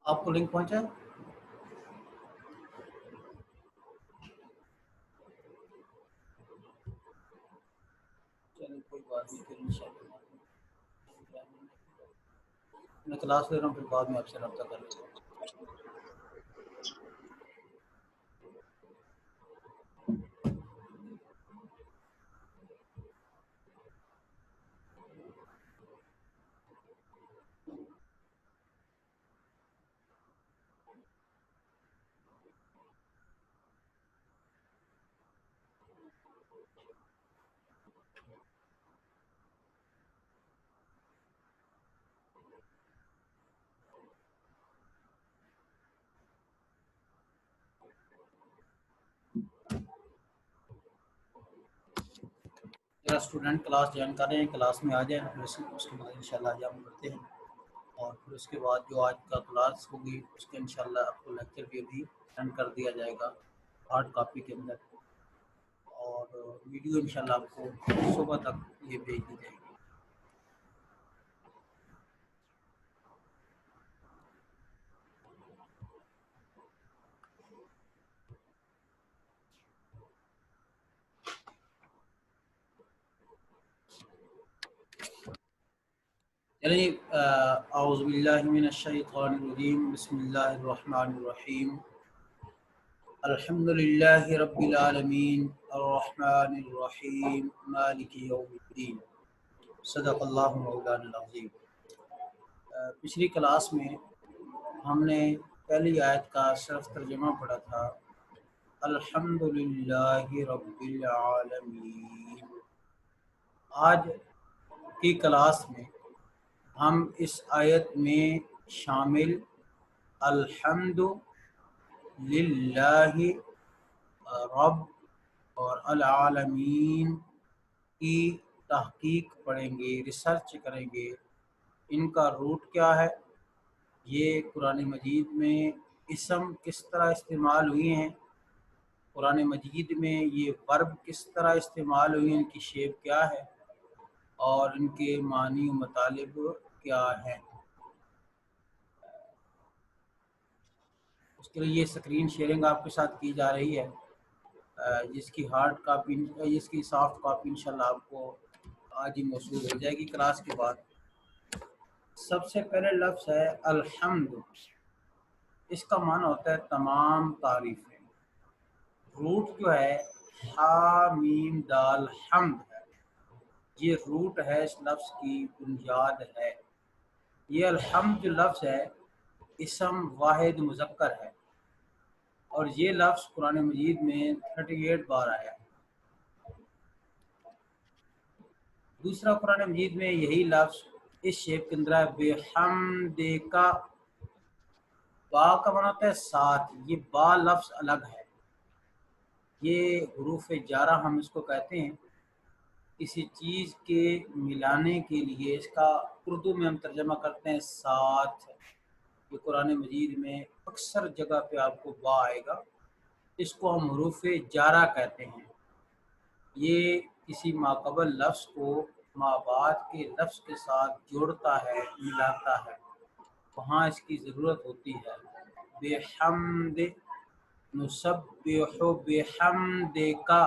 آپ کو لنک پہنچا؟ چلیں کوئی بات نہیں، پھر انشاءاللہ میں کلاس لے رہا ہوں، پھر بعد میں آپ سے رابطہ کر لیتا ہوں۔ میرا اسٹوڈنٹ کلاس جوائن کر رہے ہیں، کلاس میں آ جائیں، پھر اس کے بعد انشاءاللہ آج ہم کرتے ہیں، اور پھر اس کے بعد جو آج کا کلاس ہوگی اس کے انشاءاللہ آپ کو لیکچر بھی ابھی سینڈ کر دیا جائے گا ہارڈ کاپی کے اندر، اور ویڈیو انشاءاللہ آپ کو صبح تک یہ بھیج دی جائے گی۔ یعنی اعوذ باللہ من الشیطان الرجیم، بسم اللہ الرحمن الرحیم، الحمد للہ رب العالمین، الرحمن الرحیم، مالک یوم الدین، صدق اللہ مولانا العظیم۔ پچھلی کلاس میں ہم نے پہلی آیت کا صرف ترجمہ پڑھا تھا، الحمد للہ رب العالمین۔ آج کی کلاس میں ہم اس آیت میں شامل الحمد للہ رب اور العالمین کی تحقیق پڑھیں گے، ریسرچ کریں گے، ان کا روٹ کیا ہے، یہ قرآن مجید میں اسم کس طرح استعمال ہوئے ہیں، قرآن مجید میں یہ ورب کس طرح استعمال ہوئے ہیں، ان کی شیپ کیا ہے، اور ان کے معنی و مطالب کیا ہیں۔ اس کے لیے یہ اسکرین شیئرنگ آپ کے ساتھ کی جا رہی ہے، جس کی ہارڈ کاپی، جس کی سافٹ کاپی انشاءاللہ آپ کو آج ہی موصول ہو جائے گی کلاس کے بعد۔ سب سے پہلے لفظ ہے الحمد، اس کا معنی ہوتا ہے تمام تعریفیں۔ روٹ جو ہے ہا میم دال حمد ہے، یہ روٹ ہے، اس لفظ کی بنیاد ہے۔ یہ الحمد جو لفظ ہے اسم واحد مذکر ہے، اور یہ لفظ قرآن مجید میں 38 بار آیا ہے۔ دوسرا قرآن مجید میں یہی لفظ اس شیپ کے اندر ہے، بے حمد کا، با کا معنی ہوتا ہے ساتھ، یہ با لفظ الگ ہے، یہ حروف جارہ ہم اس کو کہتے ہیں، کسی چیز کے ملانے کے لیے اس کا اردو میں ہم ترجمہ کرتے ہیں ساتھ۔ یہ قرآن مجید میں اکثر جگہ پہ آپ کو با آئے گا، اس کو ہم حروف جارہ کہتے ہیں۔ یہ کسی ماقبل لفظ کو ما بعد کے لفظ کے ساتھ جوڑتا ہے، ملاتا ہے، وہاں اس کی ضرورت ہوتی ہے۔ بے حمد نسبح بحمد کا،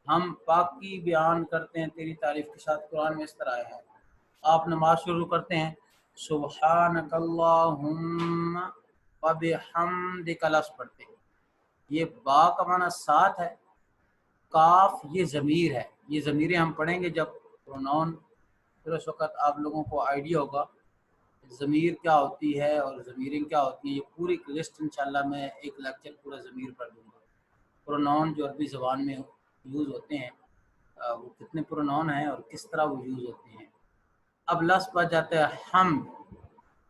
ہم پاکی بیان کرتے ہیں تیری تعریف کے ساتھ، قرآن میں اس طرح آیا ہے۔ آپ نماز شروع کرتے ہیں سبحانک اللہم وبحمدک لفظ پڑھتے ہیں، یہ با کا معنی ساتھ ہے، کاف یہ ضمیر ہے، یہ ضمیریں ہم پڑھیں گے جب پروناؤن، پھر اس وقت آپ لوگوں کو آئیڈیا ہوگا ضمیر کیا ہوتی ہے اور ضمیریں کیا ہوتی ہیں۔ یہ پوری لسٹ انشاءاللہ میں ایک لیکچر پورا ضمیر پر دوں گا۔ پروناؤن جو عربی زبان میں یوز ہوتے ہیں وہ کتنے پروناؤن ہیں اور کس طرح وہ یوز ہوتے ہیں۔ اب لفظ بچ جاتا ہے حمد،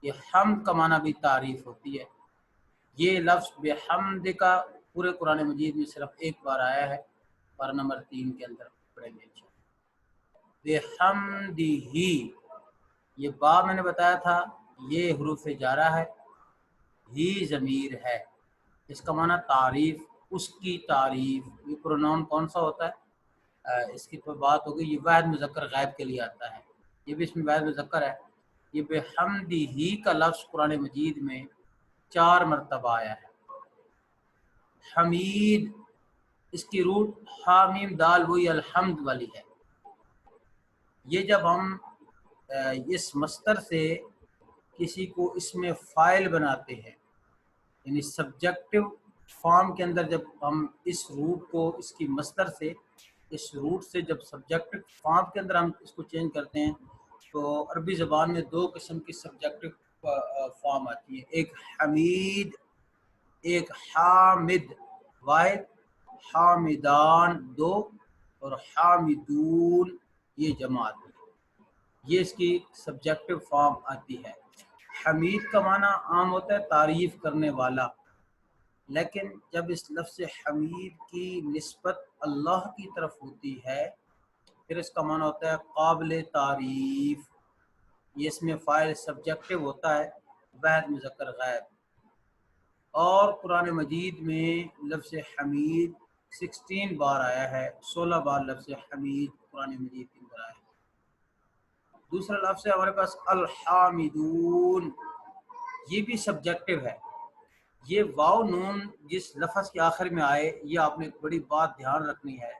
یہ حمد کا معنی بھی تعریف ہوتی ہے۔ یہ لفظ بحمد کا پورے قرآن مجید میں صرف ایک بار آیا ہے، پارہ نمبر 3 کے اندر پڑھیں گے انشاءاللہ۔ بحمدہ، یہ با میں نے بتایا تھا یہ حروف جارہ ہے، ہی ضمیر ہے، اس کا معنی تعریف، اس کی تعریف۔ یہ پروناؤن کون سا ہوتا ہے، اس کی پر بات ہوگی، یہ واحد مذکر غائب کے لیے آتا ہے، یہ بھی اس میں واحد مذکر ہے۔ یہ بحمدہ کا لفظ قرآن مجید میں 4 مرتبہ آیا ہے۔ حمید اس کی روٹ حامیم دال وہی الحمد والی ہے۔ یہ جب ہم اس مصدر سے کسی کو اس میں فاعل بناتے ہیں، یعنی سبجیکٹو فارم کے اندر جب ہم اس روٹ کو اس کی مصدر سے اس روٹ سے جب سبجیکٹو فارم کے اندر ہم اس کو چینج کرتے ہیں تو عربی زبان میں 2 قسم کی سبجیکٹو فارم آتی ہے، ایک حمید، ایک حامد واحد، حامدان 2 اور حامدون یہ جماعت، یہ اس کی سبجیکٹو فارم آتی ہے۔ حمید کا معنی عام ہوتا ہے تعریف کرنے والا، لیکن جب اس لفظ حمید کی نسبت اللہ کی طرف ہوتی ہے پھر اس کا معنی ہوتا ہے قابل تعریف۔ یہ اس میں فاعل سبجیکٹو ہوتا ہے، واحد مذکر غائب۔ اور قرآن مجید میں لفظ حمید 16 بار آیا ہے، 16 بار لفظ حمید قرآن مجید کے اندر آیا ہے۔ دوسرا لفظ ہے ہمارے پاس الحامدون، یہ بھی سبجیکٹو ہے۔ یہ واو نون جس لفظ کے آخر میں آئے، یہ آپ نے ایک بڑی بات دھیان رکھنی ہے،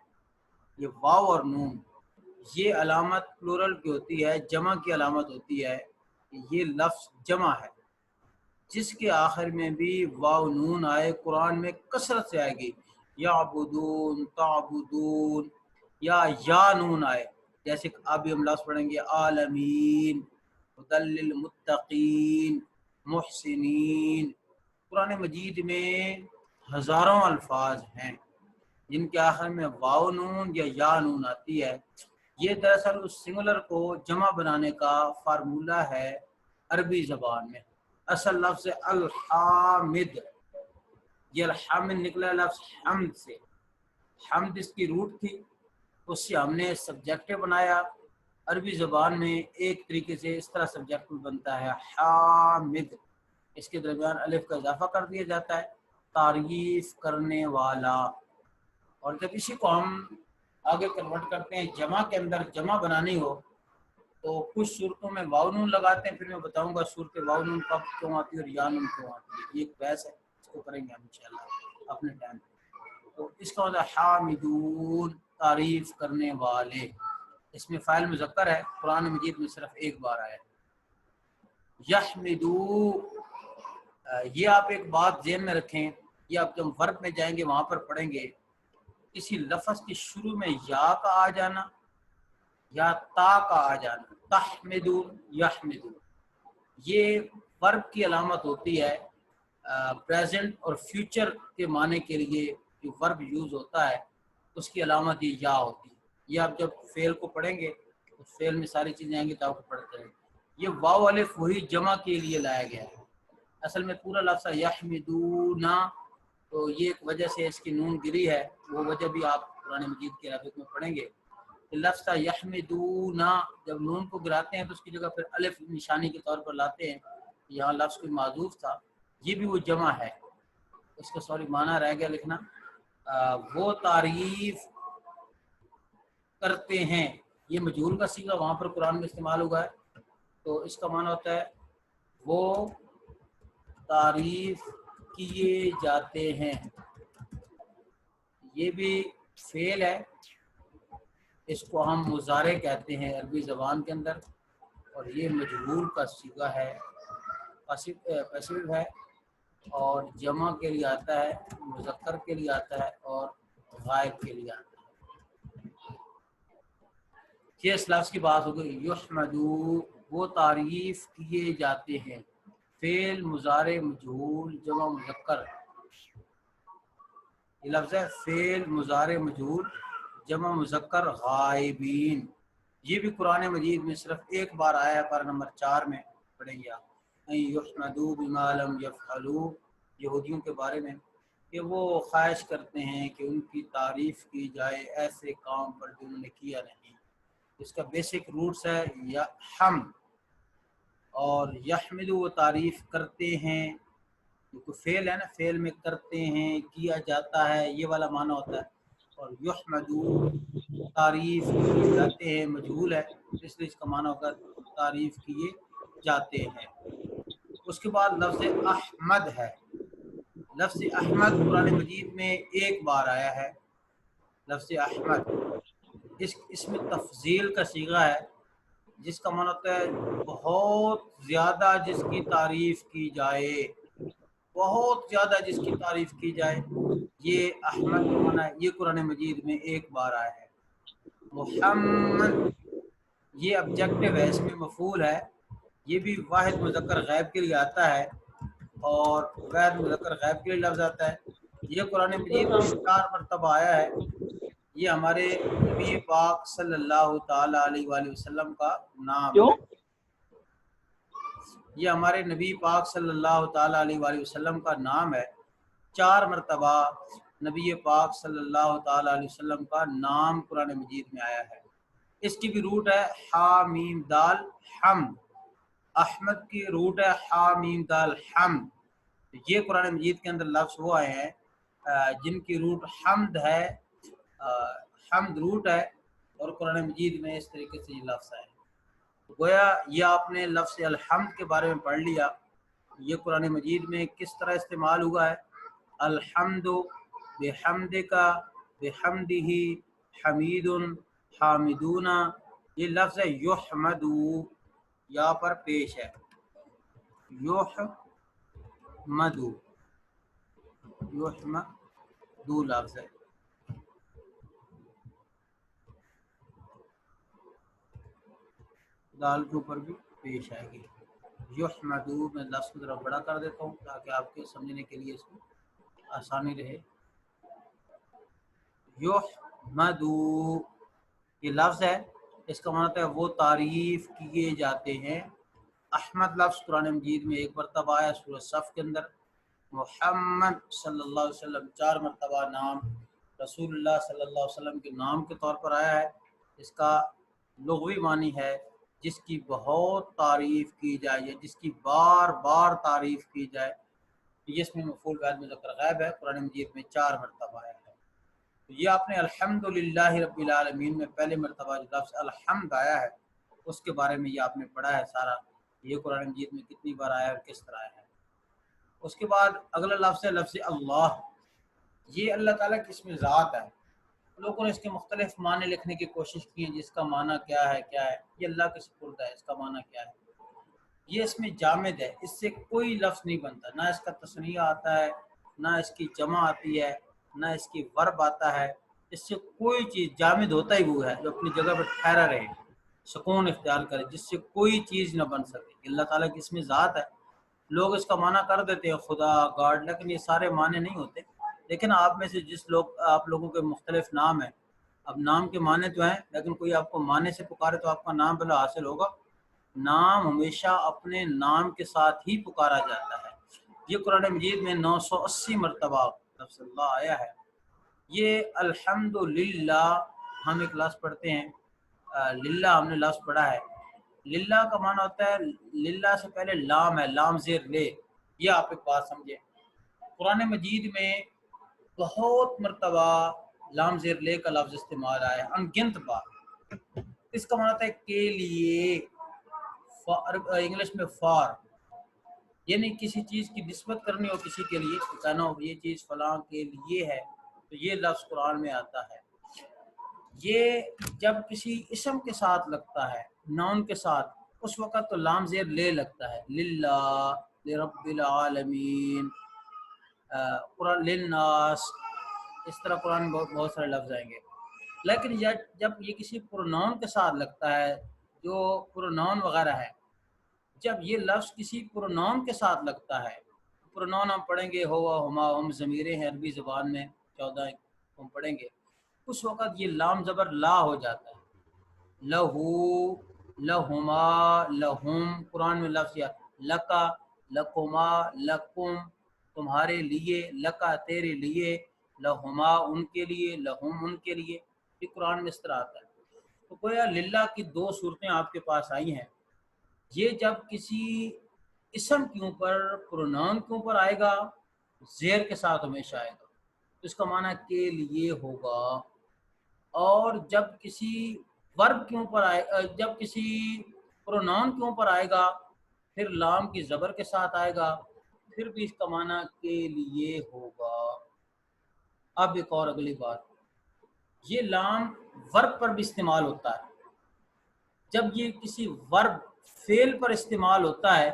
یہ واو اور نون یہ علامت پلورل کی ہوتی ہے، جمع کی علامت ہوتی ہے، یہ لفظ جمع ہے۔ جس کے آخر میں بھی واو نون آئے قرآن میں کثرت سے آئے گی، یعبدون، تعبدون، یا نون آئے، جیسے ابھی ہم لفظ پڑھیں گے عالمین، ہدی للمتقین، محسنین۔ قرآن مجید میں ہزاروں الفاظ ہیں جن کے آخر میں واو نون یا نون آتی ہے۔ یہ دراصل اس سنگولر کو جمع بنانے کا فارمولہ ہے عربی زبان میں۔ اصل لفظ الحامد، یہ الحامد نکلا لفظ حمد سے، حمد اس کی روٹ تھی، اس سے ہم نے سبجیکٹو بنایا۔ عربی زبان میں ایک طریقے سے اس طرح سبجیکٹو بنتا ہے حامد، اس کے درمیان الف کا اضافہ کر دیا جاتا ہے، تعریف کرنے والا۔ اور جب اسی کو ہم آگے کنورٹ کرتے ہیں جمع کے اندر، جمع بنانی ہو تو کچھ صورتوں میں واو نون لگاتے ہیں، پھر میں بتاؤں گا صورت واو نون کب کیوں آتی ہے اور یا نون کیوں آتی ہے، یہ ایک بحث ہے، اس کو کریں گے ہم انشاءاللہ اپنے ٹائم پہ۔ تو اس کا مطلب حامدون تعریف کرنے والے، اس میں فاعل مذکر ہے، قرآن مجید میں صرف ایک بار آیا ہے۔ یحمدو، یہ آپ ایک بات ذہن میں رکھیں، یہ آپ جب ورب میں جائیں گے وہاں پر پڑھیں گے، کسی لفظ کے شروع میں یا کا آ جانا یا تا کا آ جانا، تحمدون، یحمدون، یہ ورب کی علامت ہوتی ہے۔ پریزنٹ اور فیوچر کے معنی کے لیے جو ورب یوز ہوتا ہے اس کی علامت یہ یا ہوتی ہے۔ یہ آپ جب فعل کو پڑھیں گے تو فعل میں ساری چیزیں آئیں گی تو آپ کو پڑھتے ہیں۔ یہ واو الف وہی جمع کے لیے لایا گیا ہے، اصل میں پورا لفظ ہے یحمدونا، تو یہ ایک وجہ سے اس کی نون گری ہے، وہ وجہ بھی آپ قرآن مجید کے عربک میں پڑھیں گے۔ لفظ یحمدونا جب نون کو گراتے ہیں تو اس کی جگہ پھر الف نشانی کے طور پر لاتے ہیں، یہاں لفظ کوئی معذوف تھا، یہ بھی وہ جمع ہے، اس کا سوری معنی رہ گیا لکھنا۔ وہ تعریف کرتے ہیں، یہ مجہول کا صیغہ وہاں پر قرآن میں استعمال ہوا ہے، تو اس کا معنی ہوتا ہے وہ تعریف کیے جاتے ہیں، یہ بھی فعل ہے، اس کو ہم مضارع کہتے ہیں عربی زبان کے اندر، اور یہ مجہول کا صیغہ ہے، پیسو ہے، اور جمع کے لیے آتا ہے، مذکر کے لیے آتا ہے اور غائب کے لیے آتا ہے۔ یہ اس لفظ کی بات ہو گئی، یحمدو وہ تعریف کیے جاتے ہیں، فعل مضارع مجہول جمع مذکر، یہ لفظ ہے فعل مضارع مجہول جمع مذکر غائبین، یہ بھی قرآن مجید میں صرف ایک بار آیا ہے، پارہ نمبر 4 میں پڑھیں گے آپ، یحمدوا بما لم یفعلوا، یہودیوں کے بارے میں کہ وہ خواہش کرتے ہیں کہ ان کی تعریف کی جائے ایسے کام پر جو انہوں نے کیا نہیں۔ اس کا بیسک روٹس ہے یا حمد، اور یحمد وہ تعریف کرتے ہیں، جو فعل ہے نا، فعل میں کرتے ہیں، کیا جاتا ہے، یہ والا معنی ہوتا ہے، اور یحمدو تعریف کیے جاتے ہیں مجہول ہے، اس لیے اس کا معنی ہوگا تعریف کیے جاتے ہیں۔ اس کے بعد لفظ احمد ہے. لفظ احمد قرآن مجید میں ایک بار آیا ہے. لفظ احمد اس میں تفضیل کا صیغہ ہے، جس کا معنی ہوتا ہے بہت زیادہ جس کی تعریف کی جائے، بہت زیادہ جس کی تعریف کی جائے. یہ احمد کا معنی ہے. یہ قرآن مجید میں ایک بار آیا ہے. محمد یہ آبجیکٹو ہے، اس میں مفعول ہے. یہ بھی واحد مذکر غائب کے لیے آتا ہے اور واحد مذکر غائب کے لیے لفظ آتا ہے. یہ قرآن مجید میں 4 مرتبہ آیا ہے. یہ ہمارے نبی پاک صلی اللہ تعالی علیہ وآلہ وسلم کا نام ہے. یہ ہمارے نبی پاک صلی اللہ تعالی علیہ وآلہ وسلم کا نام ہے. 4 مرتبہ نبی پاک صلی اللہ تعالی علیہ وسلم کا نام قرآن مجید میں آیا ہے. اس کی بھی روٹ ہے حا میم دال حمد. احمد کی روٹ ہے حا میم دال حمد. یہ قرآن مجید کے اندر لفظ وہ آئے ہیں جن کی روٹ حمد ہے. حمد روٹ ہے اور قرآن مجید میں اس طریقے سے یہ لفظ آئے. گویا یہ آپ نے لفظ الحمد کے بارے میں پڑھ لیا. یہ قرآن مجید میں کس طرح استعمال ہوا ہے. الحمد بحمدک بحمدہ حمید حامدون. یہ لفظ ہے یحمدو، یہاں پر پیش ہے یحمدو. یحمدو لفظ ہے. دال کے اوپر بھی پیش آئے گی. یحمدو میں لفظ کو ذرا بڑا کر دیتا ہوں تاکہ آپ کے سمجھنے کے لیے اس میں آسانی رہے. یحمدو یہ لفظ ہے، اس کا مطلب ہے وہ تعریف کیے جاتے ہیں. احمد لفظ قرآن مجید میں ایک مرتبہ آیا سورہ صف کے اندر. محمد صلی اللہ علیہ وسلم 4 مرتبہ نام رسول اللہ صلی اللہ علیہ وسلم کے نام کے طور پر آیا ہے. اس کا لغوی معنی ہے جس کی بہت تعریف کی جائے یا جس کی بار بار تعریف کی جائے. یہ اس میں مفعول واحد مذکر غائب ہے. قرآن مجید میں 4 مرتبہ آیا ہے. یہ آپ نے الحمدللہ رب العالمین میں پہلے مرتبہ جو لفظ الحمد آیا ہے اس کے بارے میں یہ آپ نے پڑھا ہے سارا. یہ قرآن مجید میں کتنی بار آیا ہے اور کس طرح آیا ہے. اس کے بعد اگلا لفظ ہے لفظ اللہ. یہ اللہ تعالیٰ کی اسم ذات ہے. لوگوں نے اس کے مختلف معنی لکھنے کی کوشش کی ہیں. جس کا معنی کیا ہے یہ اللہ کے سپرد ہے. اس کا معنی کیا ہے؟ یہ اس میں جامد ہے، اس سے کوئی لفظ نہیں بنتا. نہ اس کا تثنیہ آتا ہے، نہ اس کی جمع آتی ہے، نہ اس کی ورب آتا ہے. اس سے کوئی چیز جامد ہوتا ہی وہ ہے جو اپنی جگہ پر ٹھہرا رہے، سکون اختیار کرے، جس سے کوئی چیز نہ بن سکے. اللہ تعالیٰ کی اسم ذات ہے. لوگ اس کا معنی کر دیتے ہیں خدا، گاڈ، لیکن یہ سارے معنی نہیں ہوتے. لیکن آپ میں سے آپ لوگوں کے مختلف نام ہیں. اب نام کے معنی تو ہیں لیکن کوئی آپ کو معنی سے پکارے تو آپ کا نام بلا حاصل ہوگا. نام ہمیشہ اپنے نام کے ساتھ ہی پکارا جاتا ہے. یہ قرآن مجید میں 980 مرتبہ لفظ اللہ آیا ہے. یہ الحمدللہ ہم ایک لفظ پڑھتے ہیں. للہ ہم نے لفظ پڑھا ہے. للہ کا معنی ہوتا ہے، للہ سے پہلے لام ہے، لام زیر لے. یہ آپ ایک بات سمجھے، قرآن مجید میں بہت مرتبہ لام زیر لے کا لفظ استعمال آیا ہے، انگنت بار. اس کا معنی ہوتا ہے کے لیے، انگلش میں فار، یعنی کسی چیز کی نسبت کرنی ہو کسی کے لیے، کہنا ہو یہ چیز فلاں کے لیے ہے تو یہ لفظ قرآن میں آتا ہے. یہ جب کسی اسم کے ساتھ لگتا ہے، نون کے ساتھ، اس وقت تو لام زیر لے لگتا ہے. للہ، لرب العالمین، قرآن للناس، اس طرح قرآن میں بہت سارے لفظ آئیں گے. لیکن جب یہ کسی پروناؤن کے ساتھ لگتا ہے جو پروناؤن وغیرہ ہے، جب یہ لفظ کسی پروناؤن کے ساتھ لگتا ہے، پروناؤن ہم پڑھیں گے ہوا، ہما، ہم ضمیریں ہیں عربی زبان میں 14 ہم پڑھیں گے. اس وقت یہ لام زبر لا ہو جاتا ہے. لہو، لہما، لہم. قرآن میں لفظ یا لکا، لکما، لکم تمہارے لیے، لکا تیرے لیے، لہما ان کے لیے، لہم ان کے لیے. یہ قرآن میں اس طرح آتا ہے. تو گویا للہ کی 2 صورتیں آپ کے پاس آئی ہیں. یہ جب کسی اسم کے اوپر، پروناؤن کے اوپر آئے گا زیر کے ساتھ ہمیشہ آئے گا تو اس کا معنی کے لیے ہوگا. اور جب کسی ورب کے اوپر جب کسی پروناؤن کے اوپر آئے گا پھر لام کی زبر کے ساتھ آئے گا، پھر بھی اس کا معنی کے لیے ہوگا۔ اب ایک اور اگلی بات، یہ لام ورب پر بھی استعمال ہوتا ہے۔ جب یہ کسی ورب فعل پر استعمال ہوتا ہے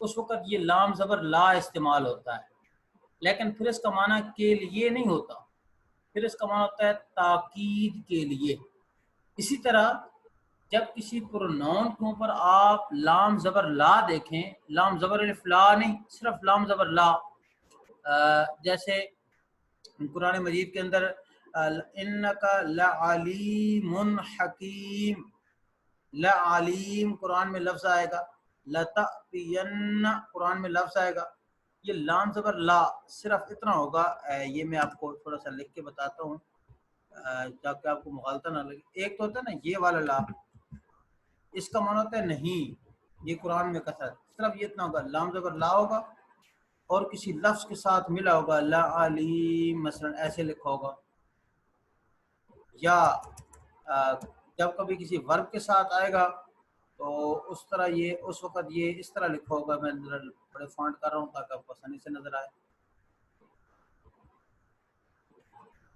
اس وقت یہ لام زبر لا استعمال ہوتا ہے، لیکن پھر اس کا معنی کے لیے نہیں ہوتا، پھر اس کا معنی ہوتا ہے تاکید کے لیے۔ اسی طرح جب کسی پروناؤن کے اوپر آپ لام زبر لا دیکھیں، لام زبر الف لا نہیں، صرف لام زبر لا، جیسے قرآن مجید کے اندر انکا لعلیم حکیم، لعلیم قرآن میں لفظ آئے گا، لتأتین قرآن میں لفظ آئے گا، یہ لام زبر لا صرف اتنا ہوگا۔ یہ میں آپ کو تھوڑا سا لکھ کے بتاتا ہوں تاکہ آپ کو مغالطہ نہ لگے۔ ایک تو ہوتا ہے نا یہ والا لا، اس کا معنی ہوتا ہے نہیں، یہ قرآن میں کثرت، صرف یہ اتنا ہوگا، لام زبر لا ہوگا اور کسی لفظ کے ساتھ ملا ہوگا، لا علیم مثلا ایسے لکھا ہوگا، یا جب کبھی کسی ورب کے ساتھ آئے گا تو اس طرح یہ اس وقت یہ اس طرح لکھا ہوگا۔ میں بڑے فونٹ کر رہا ہوں تاکہ آپ کو آسانی سے نظر آئے،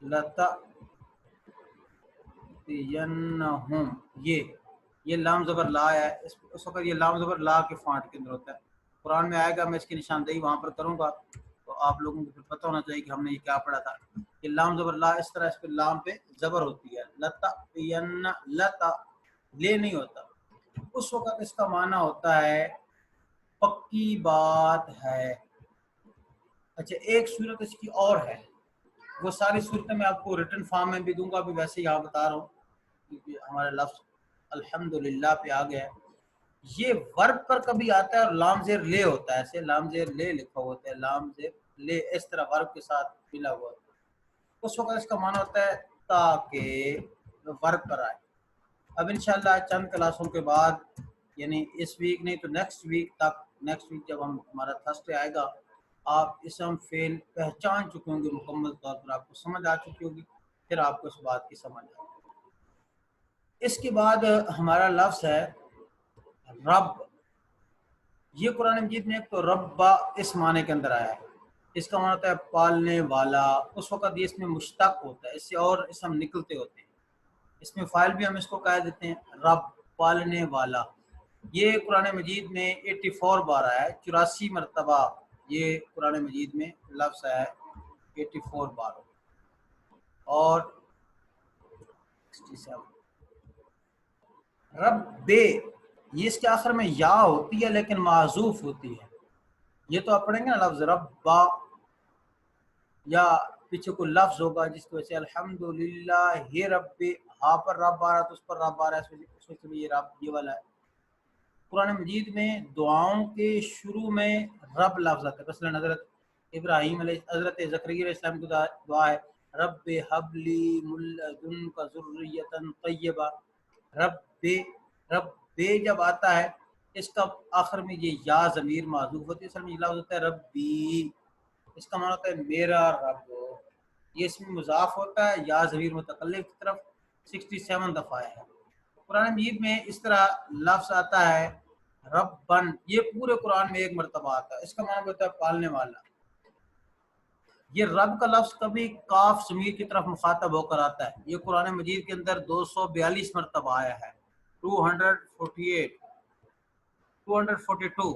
لتأتینہم، یہ لام زبر لا ہے، اس وقت یہ لام زبر لا کے فونٹ کے اندر ہوتا ہے۔ قرآن میں آئے گا، میں اس کی نشاندہی وہاں پر کروں گا تو آپ لوگوں کو پھر پتہ ہونا چاہیے کہ ہم نے یہ کیا پڑھا تھا۔ یہ لام زبر لا اس طرح، اس پہ لام پہ زبر ہوتی ہے، لتأتین، لتا لے نہیں ہوتا، اس وقت اس کا معنی ہوتا ہے پکی بات ہے۔ اچھا ایک صورت اس کی اور ہے، وہ ساری صورتیں میں آپ کو ریٹن فارم میں بھی دوں گا، ابھی ویسے یہاں بتا رہا ہوں کیونکہ ہمارا لفظ الحمدللہ پہ آ گیا ہے۔ یہ ورب پر کبھی آتا ہے اور لام زیر لے ہوتا ہے، ایسے لام زیر لے لکھا ہوتا ہے، لام زیر لے اس طرح ورب کے ساتھ ملا ہوا ہے، اس وقت اس کا معنی ہوتا ہے تاکہ ورب پر آئے۔ اب انشاءاللہ چند کلاسوں کے بعد، یعنی اس ویک نہیں تو نیکسٹ ویک تک، نیکسٹ ویک جب ہمارا تھرسڈے آئے گا، آپ اسم فعل پہچان چکے ہوں گے مکمل طور پر، آپ کو سمجھ آ چکی ہوگی، پھر آپ کو اس بات کی سمجھ آئے گی۔ اس کے بعد ہمارا لفظ ہے رب۔ یہ قرآن مجید میں ایک تو ربا اس معنی کے اندر آیا ہے، اس کا معنی ہوتا ہے پالنے والا، اس وقت یہ اس میں مشتق ہوتا ہے، اس سے اور اسم نکلتے ہوتے ہیں، اس میں فائل بھی ہم اس کو کہہ دیتے ہیں رب، پالنے والا۔ یہ قرآن مجید میں 84 بار آیا ہے، 84 مرتبہ یہ قرآن مجید میں لفظ آیا ہے، 84 بار، اور 67 رب بے، یہ اس کے آخر میں یا ہوتی ہے لیکن معذوف ہوتی ہے۔ یہ تو آپ پڑھیں گے نا لفظ رب با، یا پیچھے کوئی لفظ ہوگا جس کی وجہ سے الحمدللہ یہ رب، ہاں پر رب آ رہا تو اس پر رب آ رہا ہے، اس وجہ سے یہ رب یہ والا ہے۔ قرآن مجید میں دعاؤں کے شروع میں رب لفظ آتا ہے، مثلا حضرت ابراہیم علیہ، حضرت زکریا علیہ السلام کی دعا ہے رب حب لی من لدنک ذریۃ طیبہ، رب بے جب آتا ہے اس کا آخر میں یہ یا ضمیر معذوف ہوتی ہے، اصل میں یہ لفظ ہوتا ہے ربی، اس کا معنی ہوتا ہے میرا رب، یہ اس میں مضاف ہوتا ہے، یا ضمیر متکلم کی طرف 67 دفعہ ہے۔ قرآن مجید میں اس طرح لفظ آتا ہے ربن، یہ پورے قرآن میں ایک مرتبہ آتا ہے، اس کا معنی ہوتا ہے پالنے والا۔ یہ رب کا لفظ کبھی کاف ضمیر کی طرف مخاطب ہو کر آتا ہے، یہ قرآن مجید کے اندر 242 مرتبہ آیا ہے، 248 242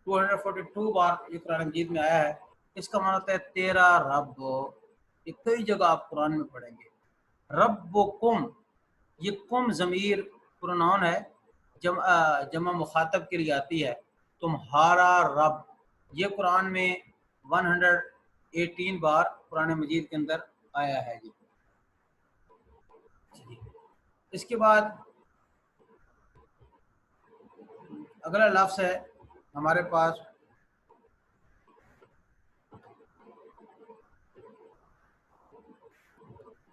242 بار یہ قرآن مجید میں آیا ہے، اس کا معنی ہوتا ہے تیرا رب، یہ کئی جگہ آپ قرآن میں پڑھیں گے۔ ربکم، یہ کم ضمیر پروناؤن ہے، جمع مخاطب کے لیے آتی ہے، تمہارا رب، یہ قرآن میں 118 بار قرآن مجید کے اندر آیا ہے۔ اس کے بعد اگلا لفظ ہے ہمارے پاس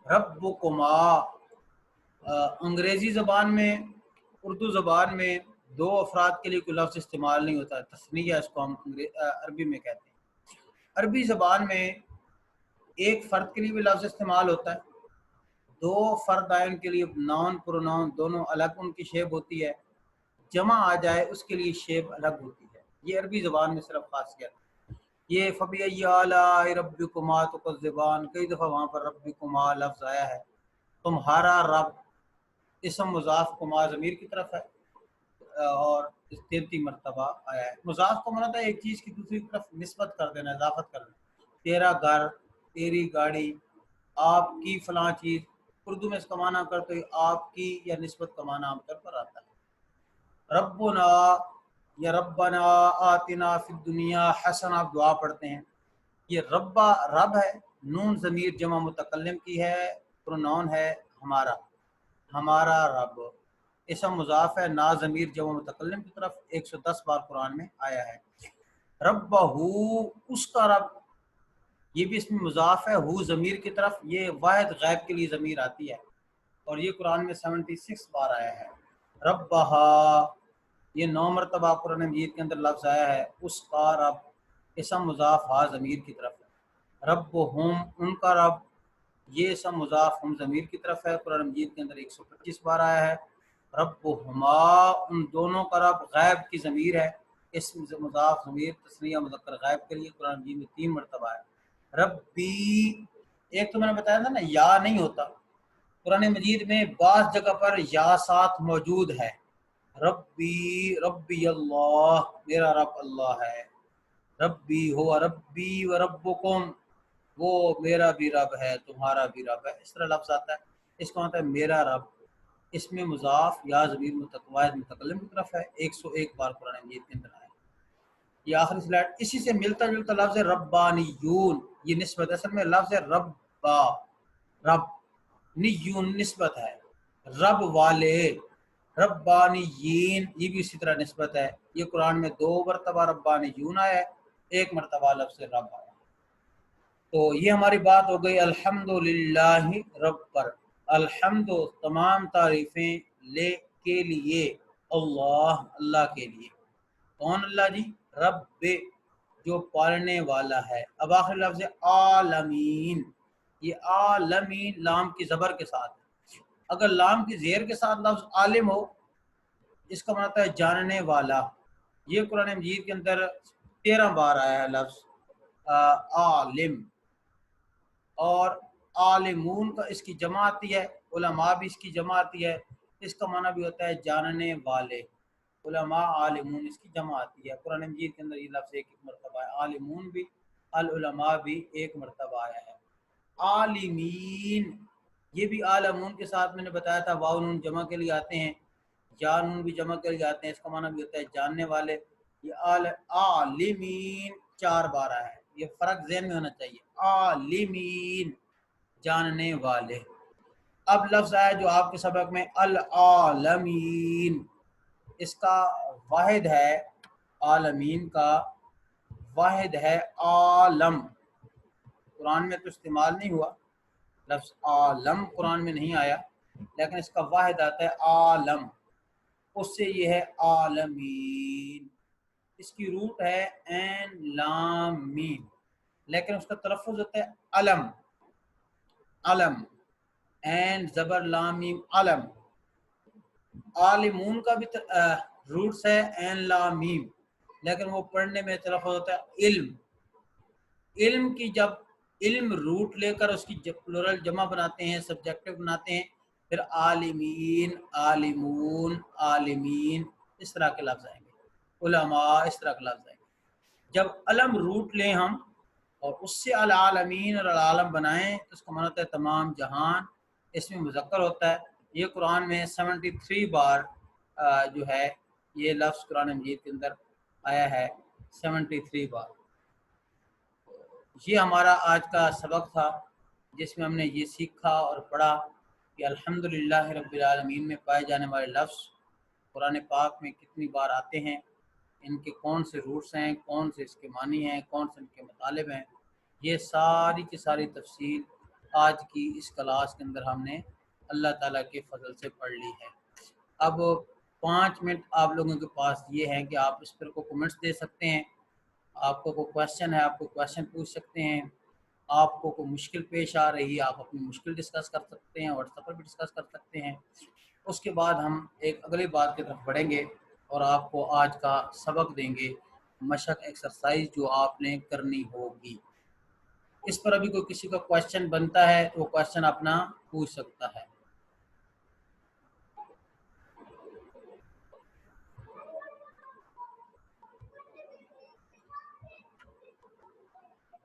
ربکما۔ انگریزی زبان میں، اردو زبان میں دو افراد کے لیے کوئی لفظ استعمال نہیں ہوتا، تثنیہ اس کو ہم عربی میں کہتے ہیں۔ عربی زبان میں ایک فرد کے لیے بھی لفظ استعمال ہوتا ہے، دو فرد آئن کے لیے ناؤن پروناؤن دونوں الگ ان کی شیپ ہوتی ہے، جمع آ جائے اس کے لیے شیپ الگ ہوتی ہے، یہ عربی زبان میں صرف خاصیت ہے۔ یہ فبئی آلاء ربکما تکذبان، کئی دفعہ وہاں پر ربکما لفظ آیا ہے۔ تمہارا رب اسم مضاف کما ضمیر کی طرف ہے اور 33 مرتبہ آیا ہے۔ مضاف کو مراد ہے ایک چیز کی دوسری طرف نسبت کر دینا، اضافت کرنا۔ تیرا گھر، تیری گاڑی، آپ کی فلاں چیز، اردو میں اس کا معنی کرتے ہوئے آپ کی یا نسبت کا معنی عام طور پر آتا ہے۔ ربنا یا ربنا آتنا فی الدنیا حسنہ، آپ دعا پڑھتے ہیں۔ یہ ربا رب ہے، نون ضمیر جمع متکلم کی ہے، پروناؤن ہے ہمارا، ہمارا رب۔ اسم مضاف ہے، نا ضمیر جمع متکلم کی طرف 110 بار قرآن میں آیا ہے۔ ربہ، اس کا رب، یہ بھی اسم مضاف ہے، ہو ضمیر کی طرف، یہ واحد غیب کے لیے ضمیر آتی ہے اور یہ قرآن میں 76 بار آیا ہے۔ ربہا، یہ 9 مرتبہ قرآن مجید کے اندر لفظ آیا ہے، اس کا رب، اسم مضاف ہا ضمیر کی طرف ہے۔ ربہم، ان کا رب، یہ اسم مضاف ہم ضمیر کی طرف ہے، قرآن مجید کے اندر 125 بار آیا ہے۔ ربہما، ان دونوں کا رب، غیب کی ضمیر ہے، اسم مضاف ضمیر تثنیہ مذکر غیب کے لیے قرآن مجید میں 3 مرتبہ ہے۔ ربی، ایک تو میں نے بتایا تھا نا یا نہیں ہوتا، قرآن مجید میں بعض جگہ پر یا ساتھ موجود ہے۔ ربی، ربی اللہ، میرا رب اللہ ہے۔ ربی ہوا ربی و ربکم، وہ میرا بھی رب ہے تمہارا بھی رب ہے، اس طرح لفظ آتا ہے۔ اس کا مطلب ہے میرا رب، اس میں مضاف یا ضمیر واحد متکلم کی طرف ہے، 101 بار قرآن مجید کے اندر آیا۔ یہ آخری سلائڈ اسی سے ملتا جلتا لفظ ہے ربانیون، یہ نسبت اصل میں لفظ ہے ربا، رب، نیون نسبت ہے، رب والے، ربانیین، یہ بھی اسی طرح نسبت ہے۔ یہ قرآن میں 2 مرتبہ ربانیون آیا ہے، 1 مرتبہ لفظ رب آیا۔ تو یہ ہماری بات ہو گئی الحمدللہ رب پر۔ الحمد، تمام تعریفیں لے کے لیے، اللہ، اللہ کے لیے۔ کون اللہ جی؟ رب، جو پالنے والا ہے۔ اب آخر لفظ عالمین، یہ عالمین لام کی زبر کے ساتھ ہے۔ اگر لام کی زیر کے ساتھ لفظ عالم ہو، اس کا مطلب ہے جاننے والا۔ یہ قرآن مجید کے اندر 13 بار آیا ہے لفظ عالم، اور عالمون کا اس کی جمع آتی ہے، علماء بھی اس کی جمع آتی ہے، اس کا معنی بھی ہوتا ہے جاننے والے۔ علماء عالمون اس کی جمع آتی ہے، قرآن مجید کے اندر یہ لفظ 1 مرتبہ ہے، عالمون بھی، العلماء بھی 1 مرتبہ آیا ہے۔ عالمین، یہ بھی عالمون کے ساتھ میں نے بتایا تھا واو نون جمع کے لیے آتے ہیں، یا نون بھی جمع کے لیے آتے ہیں، اس کا معنی بھی ہوتا ہے جاننے والے۔ یہ عالمین 4 بار آیا ہے، یہ فرق ذہن میں ہونا چاہیے، عالمین، جاننے والے۔ اب لفظ آیا جو آپ کے سبق میں العالمین، اس کا واحد ہے، عالمین کا واحد ہے عالم، قرآن میں تو استعمال نہیں ہوا، لفظ عالم قرآن میں نہیں آیا، لیکن اس کا واحد آتا ہے عالم، اس سے یہ ہے عالمین۔ اس کی روٹ ہے این لام میم، لیکن اس کا تلفظ ہوتا ہے علم، علم، این زبر لام میم علم۔ عالمون کا بھی روٹس ہے این لام میم، لیکن وہ پڑھنے میں تلفظ ہوتا ہے علم۔ علم کی جب علم روٹ لے کر اس کی پلورل جمع بناتے ہیں، سبجیکٹو بناتے ہیں، پھر عالمین، عالمون، عالمین، اس طرح کے لفظ آئیں گے، علماء، اس طرح کے لفظ آئیں گے۔ جب علم روٹ لیں ہم اور اس سے العالمین اور العالم بنائیں تو اس کا معنی ہوتا ہے تمام جہان، اس میں مذکر ہوتا ہے۔ یہ قرآن میں 73 بار جو ہے یہ لفظ قرآن مجید کے اندر آیا ہے، 73 بار۔ یہ ہمارا آج کا سبق تھا جس میں ہم نے یہ سیکھا اور پڑھا کہ الحمدللہ رب العالمین میں پائے جانے والے لفظ قرآن پاک میں کتنی بار آتے ہیں، ان کے کون سے روٹس ہیں، کون سے اس کے معنی ہیں، کون سے ان کے مطالب ہیں، یہ ساری کی ساری تفصیل آج کی اس کلاس کے اندر ہم نے اللہ تعالیٰ کے فضل سے پڑھ لی ہے۔ اب 5 منٹ آپ لوگوں کے پاس یہ ہے کہ آپ اس پر کو کمنٹس دے سکتے ہیں، آپ کو کوئی کویشچن ہے آپ کو کویشچن پوچھ سکتے ہیں، آپ کو کوئی مشکل پیش آ رہی ہے آپ اپنی مشکل ڈسکس کر سکتے ہیں، واٹس ایپ پر بھی ڈسکس کر سکتے ہیں۔ اس کے بعد ہم ایک اگلی بات کی طرف بڑھیں گے اور آپ کو آج کا سبق دیں گے، مشق ایکسرسائز جو آپ نے کرنی ہوگی۔ اس پر ابھی کوئی کسی کا کویشچن بنتا ہے تو وہ کویشچن اپنا پوچھ سکتا ہے۔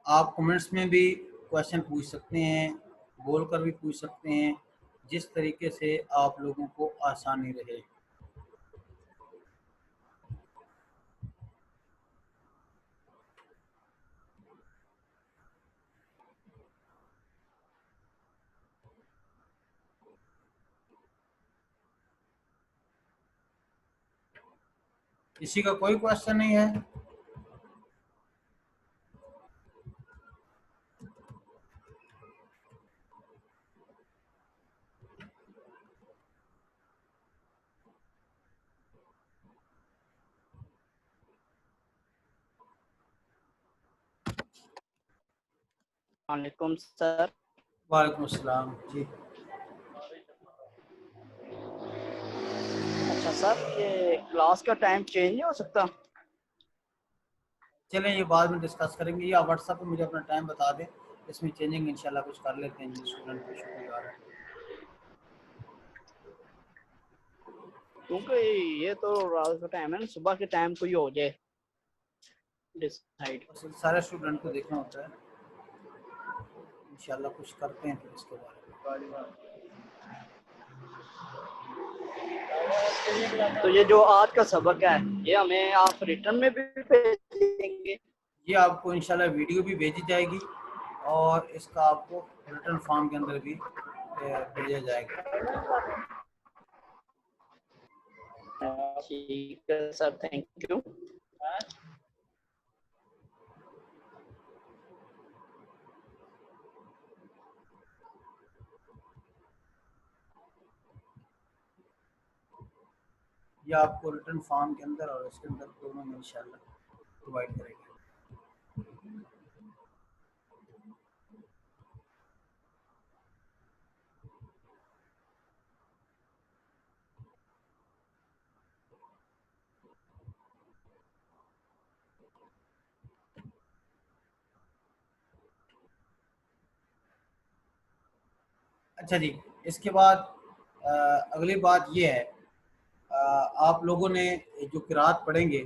آپ کمنٹس میں بھی کویشچن پوچھ سکتے ہیں، بول کر بھی پوچھ سکتے ہیں، جس طریقے سے آپ لوگوں کو آسانی رہے۔ کسی کا کوئی کویشچن نہیں ہے؟ وعلیکم سر۔ وعلیکم السلام جی۔ اچھا سر، یہ کلاس کا ٹائم چینج نہیں ہو سکتا؟ چلیں یہ بعد میں ڈسکس کریں گے، یا واٹس ایپ پہ مجھے اپنا ٹائم بتا دیں، اس میں چینجنگ انشاءاللہ کچھ کر لیتے ہیں جی۔ اسٹوڈنٹ کو شکر گزار ہیں، کیونکہ یہ تو رات کا ٹائم ہے نا، صبح کے ٹائم کو ہی ہو جائے ڈسائڈ۔ سارے اسٹوڈنٹ کو دیکھنا ہوتا ہے، انشاءاللہ کچھ کرتے ہیں پھر اس کے بارے میں۔ تو یہ جو آج کا سبق ہے یہ ہمیں آپ ریٹرن میں بھی بھیج دیں گے؟ یہ آپ کو انشاءاللہ ویڈیو بھی بھیجی جائے گی اور اس کا آپ کو ریٹرن فارم کے اندر بھی بھیجا جائے گا۔ ٹھیک ہے سر، تھینک یو۔ یہ آپ کو ریٹرن فارم کے اندر اور اس کے اندر دونوں میں انشاءاللہ پرووائڈ کرے گا۔ اچھا جی، اس کے بعد اگلی بات یہ ہے، آپ لوگوں نے جو قرات پڑھیں گے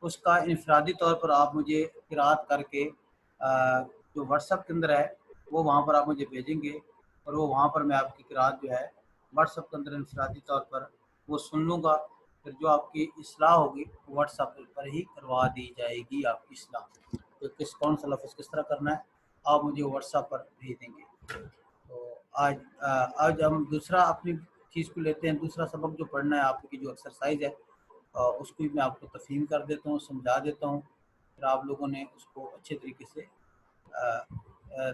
اس کا انفرادی طور پر آپ مجھے قرات کر کے جو واٹس ایپ کے اندر ہے وہ وہاں پر آپ مجھے بھیجیں گے، اور وہ وہاں پر میں آپ کی قرات جو ہے واٹس ایپ کے اندر انفرادی طور پر وہ سن لوں گا، پھر جو آپ کی اصلاح ہوگی واٹس ایپ پر ہی کروا دی جائے گی آپ کی اصلاح۔ تو کون سا لفظ کس طرح کرنا ہے آپ مجھے واٹس ایپ پر بھیج دیں گے۔ تو آج ہم دوسرا اپنی چیز کو لیتے ہیں، دوسرا سبق جو پڑھنا ہے آپ کی جو ایکسرسائز ہے اس کو میں آپ کو تفہیم کر دیتا ہوں، سمجھا دیتا ہوں، پھر آپ لوگوں نے اس کو اچھے طریقے سے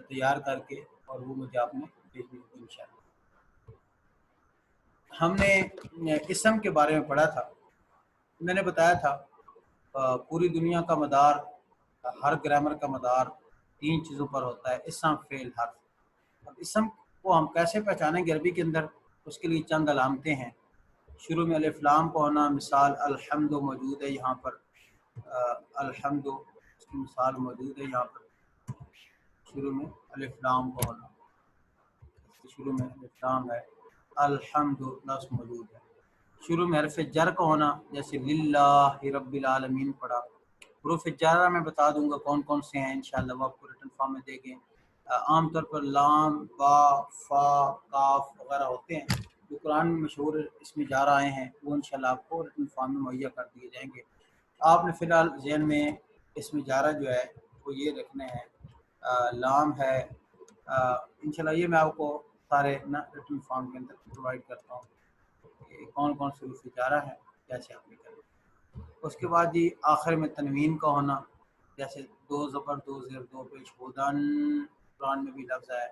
تیار کر کے اور وہ مجھے آپ نے بھیجنی ہوگی انشاءاللہ۔ ہم نے اسم کے بارے میں پڑھا تھا، میں نے بتایا تھا پوری دنیا کا مدار، ہر گرامر کا مدار 3 چیزوں پر ہوتا ہے: اسم، فعل، حرف۔ اب اسم کو ہم کیسے پہچانیں گے عربی کے اندر؟ اس کے لیے چند علامتیں ہیں۔ شروع میں الف لام کا ہونا، مثال الحمد موجود ہے یہاں پر، الحمد اس کی مثال موجود ہے یہاں پر، شروع میں الف لام کا ہونا، شروع میں الف لام ہے، الحمد لفظ موجود ہے۔ شروع میں حرف جر کا ہونا، جیسے للہ رب العالمین پڑھا۔ حروف جارہ میں بتا دوں گا کون کون سے ہیں انشاءاللہ، وہ آپ کو ریٹن فارم میں دے گے۔ عام طور پر لام، با، فا، کاف وغیرہ ہوتے ہیں جو قرآن میں مشہور اس میں جارہ آئے ہیں، وہ انشاءاللہ آپ کو ریٹن فارم میں مہیا کر دیے جائیں گے۔ آپ نے فی الحال ذہن میں اس میں جارہ جو ہے وہ یہ رکھنے ہیں، لام ہے، انشاءاللہ یہ میں آپ کو سارے ریٹن فارم کے اندر پرووائڈ کرتا ہوں کہ کون کون سے حروف جارہ ہے، کیسے آپ نے کرنا۔ اس کے بعد جی آخر میں تنوین کا ہونا، جیسے 2 زبر 2 زیر 2 پیش ہودن قرآن میں بھی لفظ ہے۔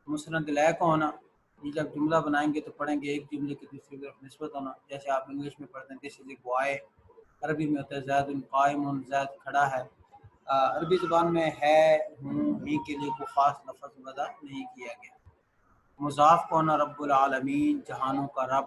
مسند لے کا ہونا، یہ جب جملہ بنائیں گے تو پڑھیں گے ایک جملے کی دوسری طرف نسبت ہونا، جیسے آپ انگلش میں پڑھتے ہیں دس از اے بوائے، عربی میں ہوتا ہے زید قائم، زید کھڑا ہے۔ عربی زبان میں ہے، ہوں، ہی کے لیے کوئی خاص لفظ وضع نہیں کیا گیا۔ مضاف کا ہونا رب العالمین، جہانوں کا رب،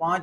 5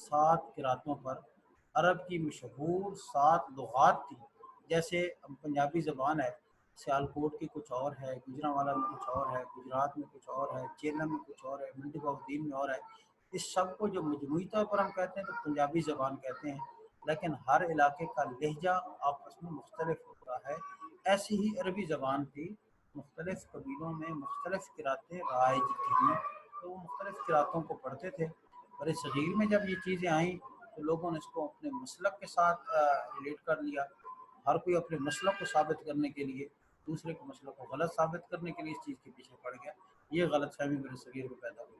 7 قراتوں پر عرب کی مشہور 7 لغات تھیں. جیسے پنجابی زبان ہے، سیالکوٹ کی کچھ اور ہے، گجرانوالا میں کچھ اور ہے، گجرات میں کچھ اور ہے، چیلم میں کچھ اور ہے، منڈی باؤدین میں اور ہے. اس سب کو جو مجموعی طور پر ہم کہتے ہیں تو پنجابی زبان کہتے ہیں، لیکن ہر علاقے کا لہجہ آپس میں مختلف ہوتا ہے. ایسی ہی عربی زبان تھی، مختلف قبیلوں میں مختلف قراتیں رائج تھیں، تو وہ مختلف قراتوں کو پڑھتے تھے. اور صغیر میں جب یہ چیزیں آئیں تو لوگوں نے اس کو اپنے مسلک کے ساتھ ریلیٹ کر لیا. ہر کوئی اپنے مسلک کو ثابت کرنے کے لیے دوسرے کے مسلک کو غلط ثابت کرنے کے لیے اس چیز کے پیچھے پڑ گیا. یہ غلط فہمی میرے صغیر کو پیدا ہوئی.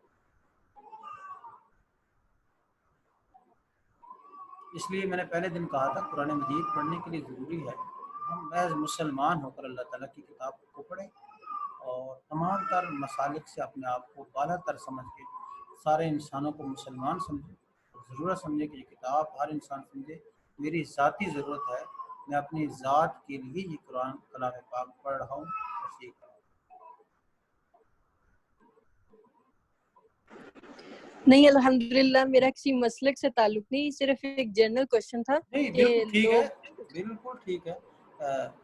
اس لیے میں نے پہلے دن کہا تھا قرآن مجید پڑھنے کے لیے ضروری ہے ہم محض مسلمان ہو کر اللہ تعالیٰ کی کتاب کو پڑھیں اور تمام تر مسالک سے اپنے آپ کو بالا تر سمجھ کے سارے انسانوں کو مسلمان سمجھیں اور ضرورت سمجھے کہ یہ کتاب ہر انسان سمجھے. میری ذاتی ضرورت ہے، میں اپنی ذات کے لیے یہ قرآن کلام پاک پڑھ رہا ہوں اور سیکھ رہا ہوں. نہیں الحمدللہ میرا کسی مسلک سے تعلق نہیں، صرف ایک جنرل کوشچن تھا نہیں کہ بالکل ٹھیک ہے، لوگ بالکل ٹھیک ہے.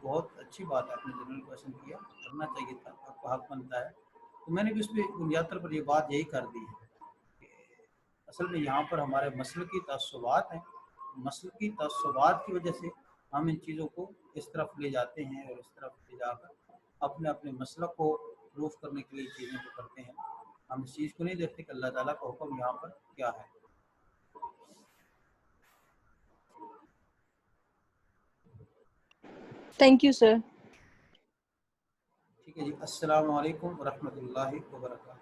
بہت اچھی بات ہے، آپ نے جنرل کویشچن کیا، کرنا چاہیے تھا، آپ کو حق بنتا ہے. تو میں نے بھی اس پہ بنیاد پر یہ بات یہی کر دی ہے کہ اصل میں یہاں پر ہمارے مسلکی تعصبات ہیں. مسلکی تعصبات کی وجہ سے ہم ان چیزوں کو اس طرف لے جاتے ہیں اور اس طرف لے جا کر اپنے اپنے مسلک کو پروف کرنے کے لیے چیزوں کو کرتے ہیں. ہم اس چیز کو نہیں دیکھتے کہ اللہ تعالیٰ کا حکم یہاں پر کیا ہے. Thank you sir. ٹھیک ہے جی، السلام علیکم ورحمۃ اللہ وبرکاتہ.